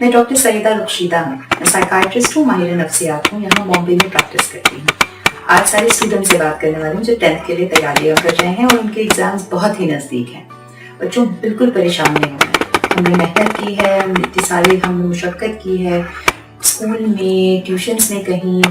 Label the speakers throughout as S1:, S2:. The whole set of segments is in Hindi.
S1: मैं डॉक्टर सईदा रुखशीदा हूँ। मैं साइकाइट्रिस्ट हूँ, माहिर नफ्सियात हूँ, यहाँ बॉम्बे में प्रैक्टिस करती हूँ। आज सारे स्टूडेंट से बात करने वाली हूँ जो 10th के लिए तैयारियां कर रहे हैं और उनके एग्जाम्स बहुत ही नज़दीक हैं। बच्चों बिल्कुल परेशान नहीं होना, हमने मेहनत की है, इतनी सारी हमने मुशक्क़त की है, स्कूल में, ट्यूशन्स में, कहीं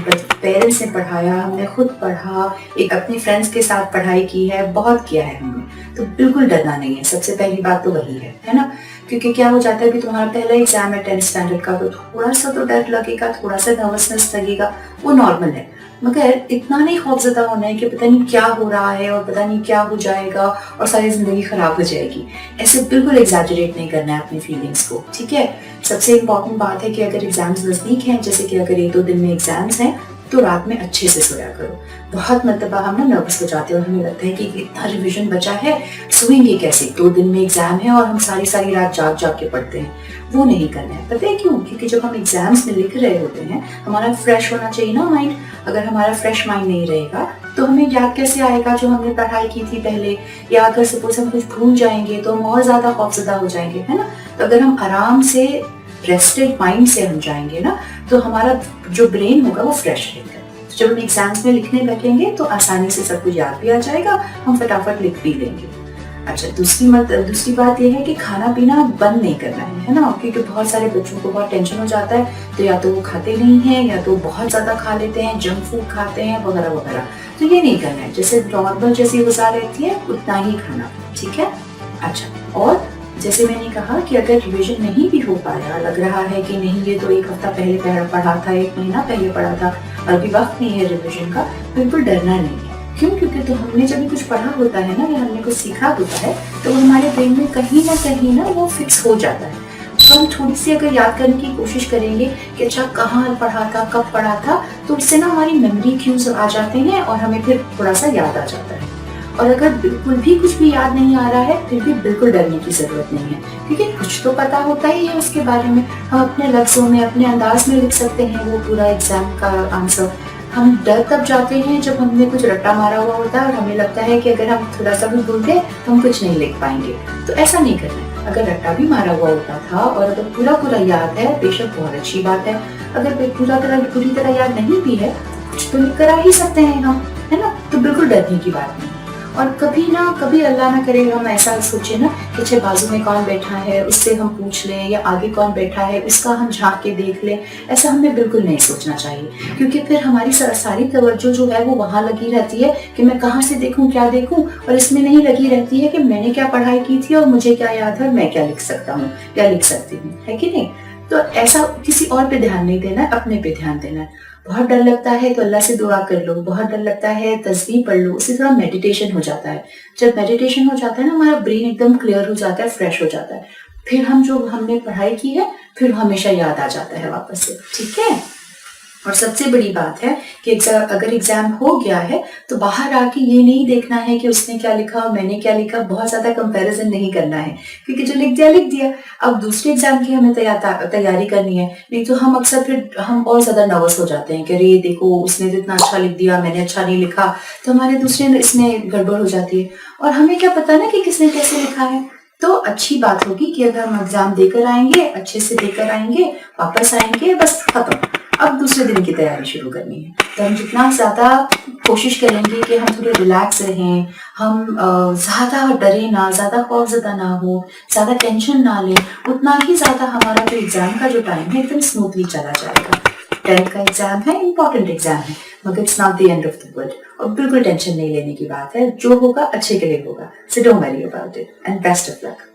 S1: पेरेंट्स ने पढ़ाया, हमने खुद पढ़ा, एक अपने फ्रेंड्स के साथ पढ़ाई की है, बहुत किया है हमने, तो बिल्कुल डरना नहीं है। सबसे पहली बात तो वही है ना, क्योंकि क्या हो जाता है कि तुम्हारा पहला एग्जाम है 10th स्टैंडर्ड का, तो थोड़ा सा तो डर लगेगा, थोड़ा सा नर्वसनेस लगेगा, वो नॉर्मल है। मगर इतना नहीं खौफजदा होना है कि पता नहीं क्या हो रहा है और पता नहीं क्या हो जाएगा और सारी जिंदगी खराब हो जाएगी। ऐसे बिल्कुल एग्जैजरेट नहीं करना है अपनी फीलिंग्स को, ठीक है। सबसे इम्पोर्टेंट बात है कि अगर एग्जाम्स नजदीक हैं, जैसे कि अगर 1-2 दिन में एग्जाम्स हैं, तो रात में अच्छे से सोया करो। बहुत मतलब हम ना नर्वस हो जाते हैं और हमें लगता है कि इतना रिवीजन बचा है, सोएंगे कैसे, 2 दिन में एग्जाम है और हम सारी रात जाग के पढ़ते हैं। वो नहीं करना है। पता है क्यों? क्योंकि जब हम एग्जाम्स में लिख रहे होते हैं, हमारा फ्रेश होना चाहिए ना माइंड। अगर हमारा फ्रेश माइंड नहीं रहेगा तो हमें याद कैसे आएगा जो हमने पढ़ाई की थी पहले, या अगर सपोज हम कुछ भूल जाएंगे तो हम और ज्यादा खौफजदा हो जाएंगे, है ना। तो अगर हम आराम से रेस्टेड माइंड से हम जाएंगे ना, तो हमारा जो ब्रेन होगा वो फ्रेश रहेगा। तो जब हम एग्जाम्स में लिखने बैठेंगे तो आसानी से सब कुछ याद भी आ जाएगा, हम फटाफट लिख भी लेंगे। अच्छा, दूसरी बात यह है कि खाना पीना बंद नहीं करना है ना, क्योंकि बहुत सारे बच्चों को बहुत टेंशन हो जाता है, तो या तो वो खाते नहीं हैं या तो बहुत ज्यादा खा लेते हैं, जंक फूड खाते हैं वगैरह वगैरह। तो ये नहीं करना है, जैसे नॉर्मल जैसी गुज़ा रहती है उतना ही खाना, ठीक है। अच्छा, और जैसे मैंने कहा कि अगर रिवीजन नहीं भी हो पाया, लग रहा है कि नहीं ये तो 1 हफ्ता पहले पढ़ा था, 1 महीना पहले पढ़ा था, अभी वक्त नहीं है रिवीजन का, बिल्कुल डरना नहीं है। क्यों? क्योंकि तो हमने जब भी कुछ पढ़ा होता है ना, या हमने कुछ सीखा होता है, तो हमारे ब्रेन में कहीं ना वो फिक्स हो जाता है। तो हम थोड़ी सी अगर याद करने की कोशिश करेंगे कि अच्छा कहाँ पढ़ा था, कब पढ़ा था, तो उससे ना हमारी मेमोरी क्यूज आ जाते हैं और हमें फिर थोड़ा सा याद आ जाता है। और अगर बिल्कुल भी कुछ भी याद नहीं आ रहा है, फिर भी बिल्कुल डरने की जरूरत नहीं है, क्योंकि कुछ तो पता होता ही है उसके बारे में। हम अपने लफ्जों में, अपने अंदाज में लिख सकते हैं वो पूरा एग्जाम का आंसर। हम डर तब जाते हैं जब हमने कुछ रट्टा मारा हुआ होता है और हमें लगता है कि अगर हम थोड़ा सा भी भूल गए तो हम कुछ नहीं लिख पाएंगे। तो ऐसा नहीं करना है। अगर रट्टा भी मारा हुआ होता था और अगर पूरा याद है, बेशक बहुत अच्छी बात है। अगर पूरी तरह याद नहीं भी है, कुछ तो लिख कर आ ही सकते हैं हम, है ना। तो बिल्कुल डरने की बात नहीं। और कभी अल्लाह ना करे हम ऐसा सोचे ना कि अच्छा बाजू में कौन बैठा है उससे हम पूछ लें, या आगे कौन बैठा है उसका हम झांक के देख लें। ऐसा हमें बिल्कुल नहीं सोचना चाहिए, क्योंकि फिर हमारी सारी तवज्जो जो है वो वहां लगी रहती है कि मैं कहाँ से देखूं, क्या देखूं, और इसमें नहीं लगी रहती है कि मैंने क्या पढ़ाई की थी और मुझे क्या याद है और मैं क्या लिख सकता हूँ या लिख सकती हूँ, है कि नहीं। तो ऐसा किसी और पे ध्यान नहीं देना, अपने पे ध्यान देना। बहुत डर लगता है तो अल्लाह से दुआ कर लो, बहुत डर लगता है तस्बीह पढ़ लो, उससे थोड़ा मेडिटेशन हो जाता है। जब मेडिटेशन हो जाता है ना, हमारा ब्रेन एकदम क्लियर हो जाता है, फ्रेश हो जाता है, फिर हम जो हमने पढ़ाई की है फिर हमेशा याद आ जाता है वापस से, ठीक है। और सबसे बड़ी बात है कि अगर एग्जाम हो गया है तो बाहर आके ये नहीं देखना है कि उसने क्या लिखा और मैंने क्या लिखा, बहुत ज्यादा कंपैरिजन नहीं करना है, क्योंकि जो लिख दिया। अब दूसरे एग्जाम की हमें तैयारी करनी है, नहीं तो हम अक्सर फिर हम और ज्यादा नर्वस हो जाते हैं कि अरे देखो उसने तो इतना अच्छा लिख दिया, मैंने अच्छा नहीं लिखा, तो हमारे दूसरे इसमें गड़बड़ हो जाती है। और हमें क्या पता ना कि किसने कैसे लिखा है। तो अच्छी बात होगी कि अगर हम एग्जाम देकर आएंगे, अच्छे से देकर आएंगे, वापस आएंगे, बस खत्म, अब दूसरे दिन की तैयारी शुरू करनी है। तो हम जितना ज्यादा कोशिश करेंगे कि हम थोड़े रिलैक्स रहें, हम ज्यादा डरे ना, ज्यादा खौफजदा ना हो, ज्यादा टेंशन ना लें, उतना ही ज्यादा हमारा जो एग्जाम का जो टाइम है एकदम स्मूथली चला जाएगा। 10th का एग्जाम है, इंपॉर्टेंट एग्जाम है, मगर it's not the end of the world. और बिल्कुल टेंशन नहीं लेने की बात है, जो होगा अच्छे के लिए होगा। So don't worry about it and best of luck.